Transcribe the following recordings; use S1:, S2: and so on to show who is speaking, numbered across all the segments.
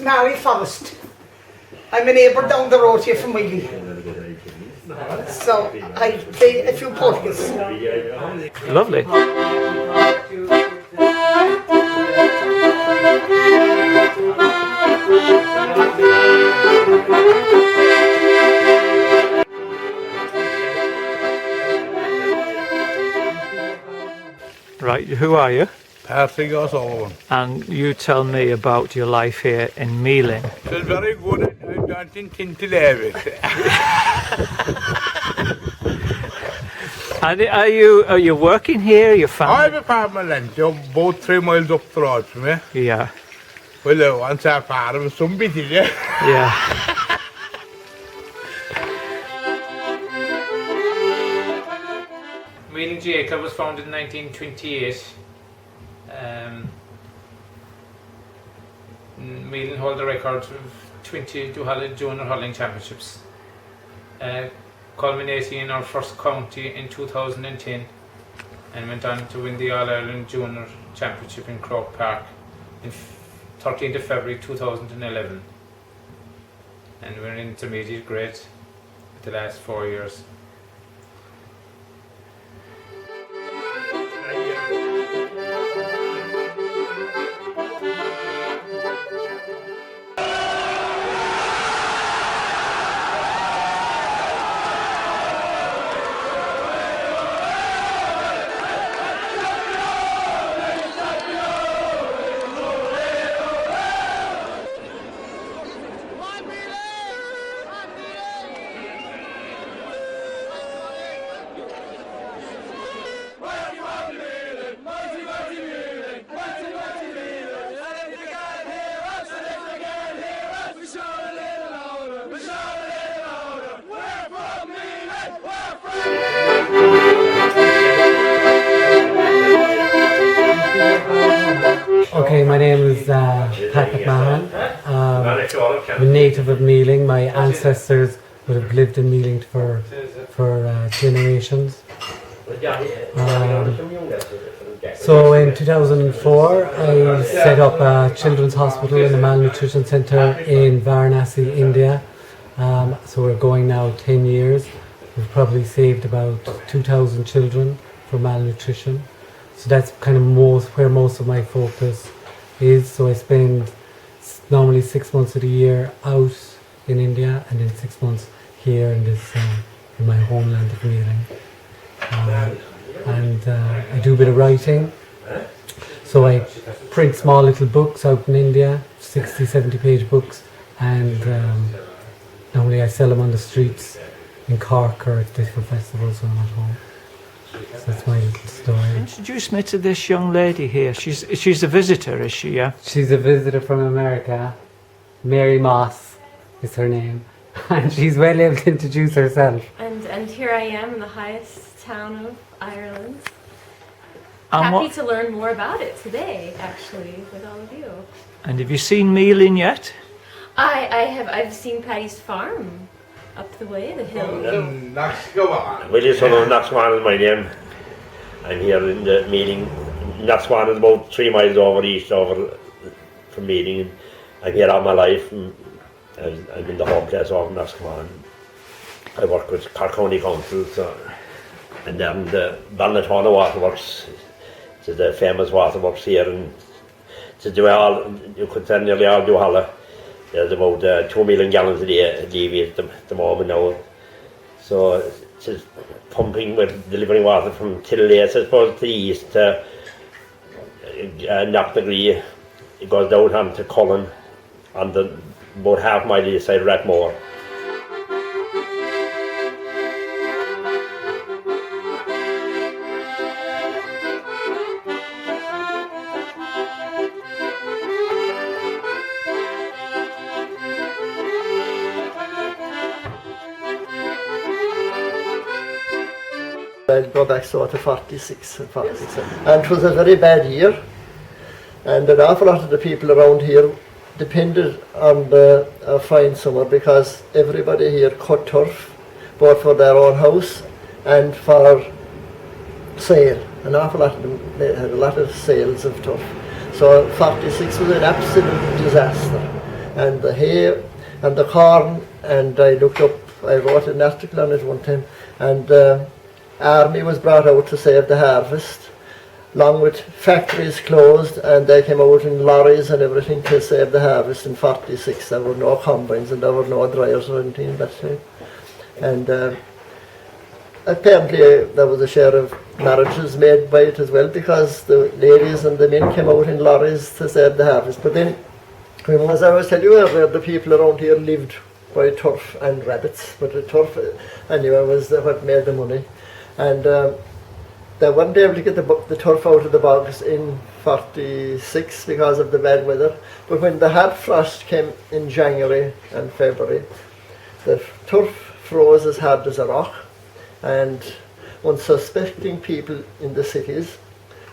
S1: Marie Forrest. I'm a neighbour down the road here from Willie. So I play a few polkas.
S2: Lovely. Right, who are you?
S3: Pat McMahon.
S2: And you tell me about your life here in Meelin.
S3: It was very good. I don't intend to leave it.
S2: And are you working here? Your family?
S3: I'm a permanent. You're about 3 miles up the road from me.
S2: Yeah.
S3: Well, once I farm with some bit in it.
S2: Yeah. Meelin Jacob was founded in 1928. Meelin hold the record of 22 junior hurling championships, culminating in our first county in 2010, and went on to win the All-Ireland Junior Championship in Croke Park in 13th of February 2011, and we're in intermediate grade the last 4 years.
S4: Okay, my name is Pat McMahon. I'm a native of Meelin. My ancestors would have lived in Meelin for generations. So in 2004, I set up a children's hospital and a malnutrition centre in Varanasi, India. So we're going now 10 years. We've probably saved about 2,000 children from malnutrition. So that's kind of where most of my focus is. So I spend normally 6 months of the year out in India, and then 6 months here in this in my homeland of Meelin. I do a bit of writing. So I print small little books out in India, 60, 70 page books, and normally I sell them on the streets in Cork or at different festivals when I'm at home. So that's my little story.
S2: Introduce me to this young lady here. She's a visitor, is she? Yeah.
S4: She's a visitor from America. Mary Moss is her name, and she's well able to introduce herself.
S5: And here I am in the highest town of Ireland.
S2: And
S5: Happy to learn more about it today, actually, with all of you.
S2: And have you seen Meelin yet?
S5: I've seen Paddy's farm up the way, the hill.
S6: Willie O'Sullivan, Naxwan is my name. I'm here in the Meelin. Naxwan is about 3 miles east from Meelin. I'm here all my life. I'm in the home place of Naxwan. I work with Cork County Council, and then the Ballinatona Waterworks, which is the famous waterworks here, and to do all, you could say nearly all do Holla. There's about 2 million gallons a day at the moment now. So it's just pumping, with delivering water from Tillelace, I suppose, to the east to Knocknagree. It goes down onto Cullen on the about half mile east side of Rathmore.
S7: I'd go back sort of 46 and 47. And it was a very bad year, and an awful lot of the people around here depended on a fine summer, because everybody here cut turf, both for their own house and for sale. An awful lot of them had a lot of sales of turf. So 46 was an absolute disaster. and the hay and the corn, and I looked up, I wrote an article on it one time, and army was brought out to save the harvest, along with factories closed, and they came out in lorries and everything to save the harvest in 46. There were no combines and there were no dryers or anything at that time. And apparently there was a share of marriages made by it as well, because the ladies and the men came out in lorries to save the harvest. But then, as I was telling you earlier, the people around here lived by turf and rabbits, but the turf anyway was what made the money. And they weren't able to get the turf out of the bogs in 46 because of the bad weather. But when the hard frost came in January and February, the turf froze as hard as a rock, and unsuspecting people in the cities,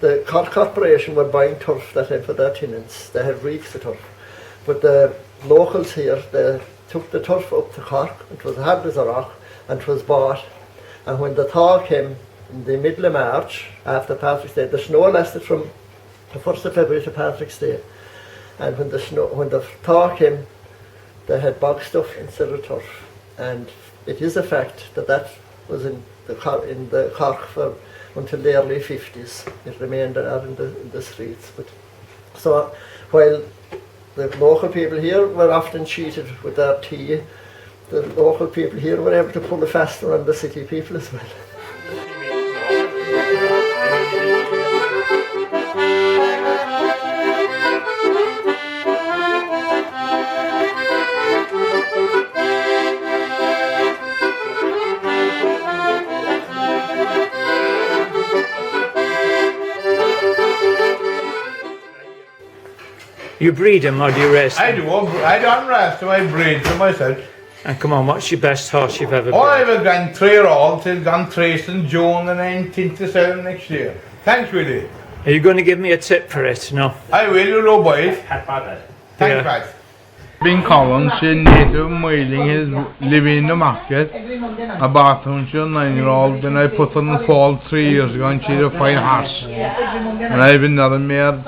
S7: the Cork Corporation were buying turf that time for their tenants. They had reeks of turf. But the locals here, they took the turf up to Cork. It was hard as a rock, and it was bought. And when the thaw came in the middle of March, after Patrick's Day, the snow lasted from the 1st of February to Patrick's Day. And when the thaw came, they had bog stuff instead of turf. And it is a fact that that was in the Cork for until the early 50s. It remained out in the streets. But so while the local people here were often cheated with their tea, the local people here were able to pull a faster on the city people as well.
S8: You breed them or do you race them?
S3: I do. I don't rest them, I breed them myself.
S8: And come on, what's your best horse you've ever bred?
S3: Oh, I have a Grand Trail all till Grand Trace in June the 19th to 7 next year. Thanks, Willie.
S8: Are you going to give me a tip for it? No?
S3: I will, you know, boys. Thanks, Pat. Being Collins in native Meelin, he's living in the market. I bought her when she was 9-year-old, then I put her in the fall 3 years ago, and she's a fine horse. And I have another mare,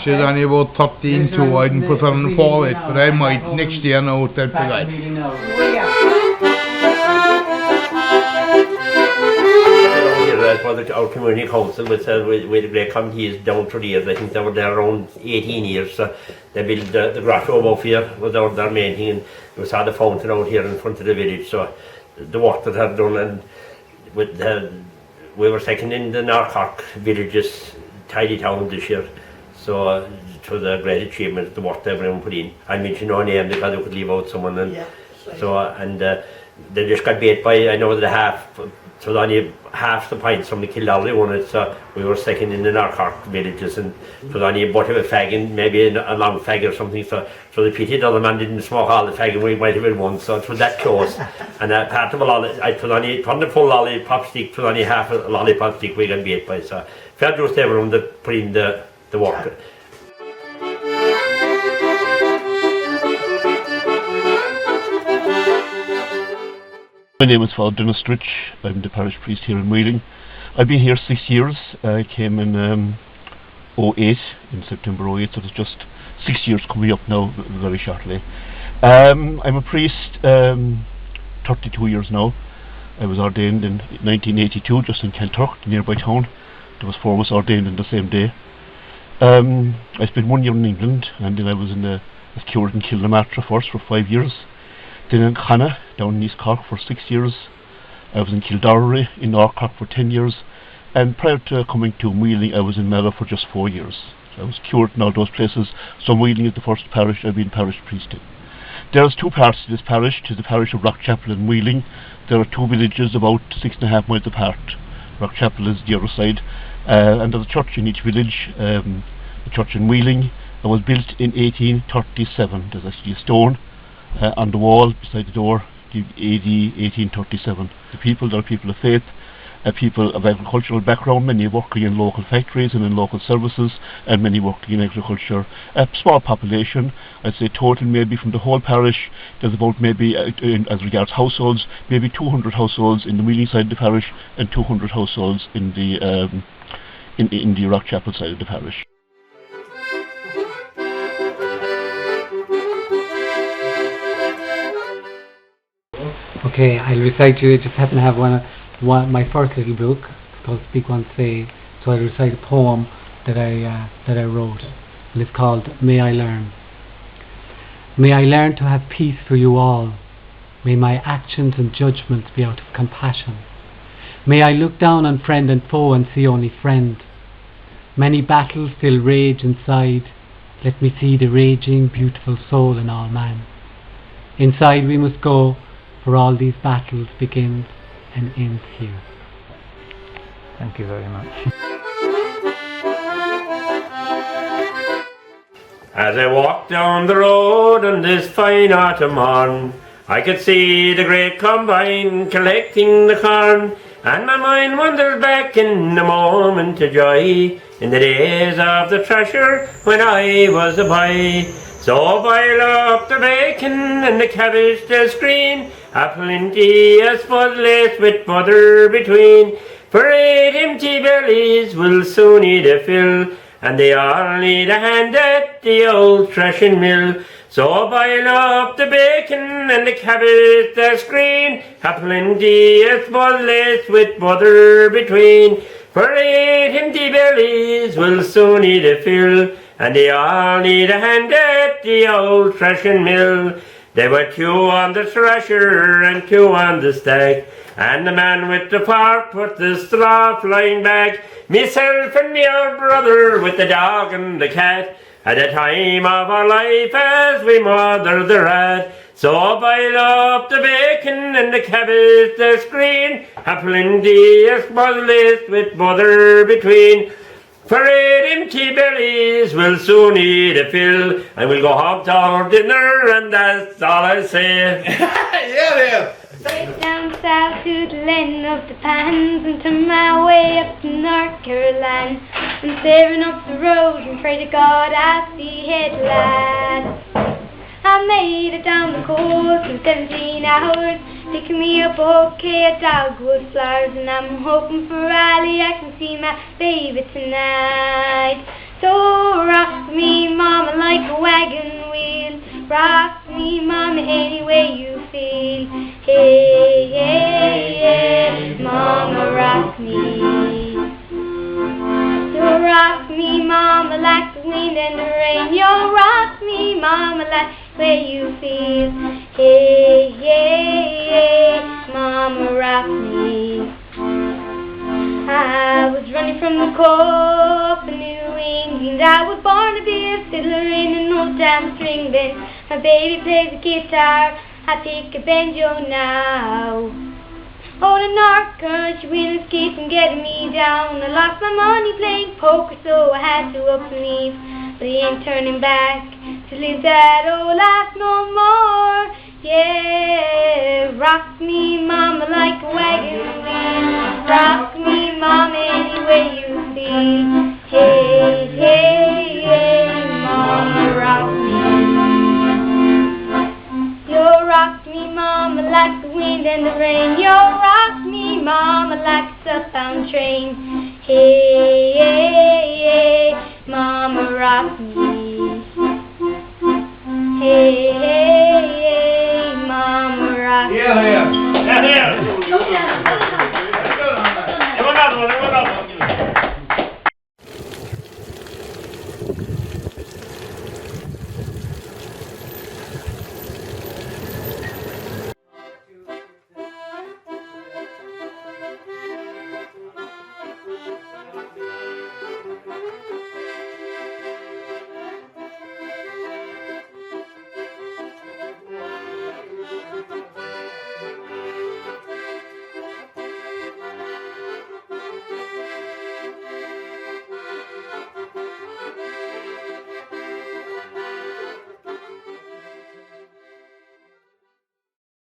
S3: she's only about 13 too. I didn't put her in the fall yet, but I might next year now with that guy.
S6: It was our community council with the great committees down through the years. I think they were there around 18 years. So they built the grotto above here was their main thing, and we saw the fountain out here in front of the village. So the work that had done, and with we were second in the North Cork villages tidy town this year. So it was a great achievement, the work that everyone put in. I mentioned no name because I could leave out someone, and they just got beat by, I know, the half. So only half the points from the Kildare won it, so we were second in the North Cork villages, and it was only a bit of a fag, and maybe a long fag or something, so the pity the other man didn't smoke all the fag, and we might have won, so it was that close. And part of a lolly, I put only from the full lollipop stick, it was only half a lollipop stick we got beat by, so fair dues to everyone that put in the work.
S9: My name is Father Stritch. I'm the parish priest here in Meelin. I've been here 6 years. I came in 08, in September 08, so it's just 6 years coming up now, very shortly. I'm a priest, 32 years now. I was ordained in 1982, just in Kilturk, the nearby town. There was 4 of us ordained on the same day. I spent 1 year in England, and then I was as curate in Kilnamartra first for 5 years. Then in Cana, down in East Cork for 6 years. I was in Kildare in North Cork for 10 years. And prior to coming to Meelin, I was in Mallow for just 4 years. So I was curate in all those places. So Meelin is the first parish I've been parish priest in. There's 2 parts to this parish. It is the parish of Rockchapel and Meelin. There are 2 villages about 6.5 miles apart. Rockchapel is the other side. And there's a church in each village. The church in Meelin was built in 1837. There's actually a stone on the wall beside the door, the AD 1837. The people are people of faith, people of agricultural background, many working in local factories and in local services, and many working in agriculture. A small population, I'd say total maybe from the whole parish, there's about maybe, as regards households, maybe 200 households in the Meelin side of the parish and 200 households in the Rockchapel side of the parish.
S4: Okay, I'll recite to you. I just happen to have my first little book. It's called Speak Once Say. So I'll recite a poem that I wrote, and it's called May I Learn. May I learn to have peace for you all. May my actions and judgments be out of compassion. May I look down on friend and foe and see only friend. Many battles still rage inside. Let me see the raging, beautiful soul in all man. Inside we must go, for all these battles begins and ends here.
S8: Thank you very much.
S6: As I walked down the road on this fine autumn morn, I could see the great combine collecting the corn, and my mind wandered back in a moment of joy, in the days of the thresher when I was a boy. So boil up the bacon and the cabbage that's green, a plenteous budless with butter between, for 8 empty bellies will soon need a fill, and they all need a hand at the old threshing mill. So boil up the bacon and the cabbage that's green, a plenteous budless with butter between, for 8 empty bellies will soon need a fill, and they all need a hand at the old threshing mill. There were 2 on the thresher and 2 on the stack, and the man with the fork put the straw flying back. Myself and me old brother with the dog and the cat, at the time of our life as we mother the rat. So boil up the bacon and the cabbage that's green, a plenteous budless with butter between, for 8 empty bellies will soon need a fill, and we'll go home to our dinner, and that's all I say.
S3: Yeah.
S10: Right down south to the land of the pines, and turn my way up to North Carolina. I'm staring up the road and pray to God I see headlights. I made it down the coast in 17 hours, picking me up a bouquet of dogwood flowers, and I'm hoping for Riley I can see my baby tonight. So rock me, mama, like a wagon wheel. Rock me, mama, any way you feel. Hey, hey, hey, mama, rock me. So rock me, mama, like the wind and the rain. You rock me, mama, like the way you feel. Hey, hey, hey, mama, rock me. I was running from the cold for New England. I was born to be a fiddler in an old-time string band. My baby plays the guitar, I take a banjo now. Oh, the North Country winds keep from getting me down. I lost my money playing poker, so I had to up and leave. But he ain't turning back to live that old life no more. Yeah, rock me, mama, like a wagon wheel. Rock me, mama, any way you feel. Hey, hey, hey, mama, rock me. You rock me, mama, like the wind and the rain. You rock me, mama, like a southbound train. Hey, hey, hey, mama, rock me. Hey, hey, hey, mama, rock me.
S3: Yeah.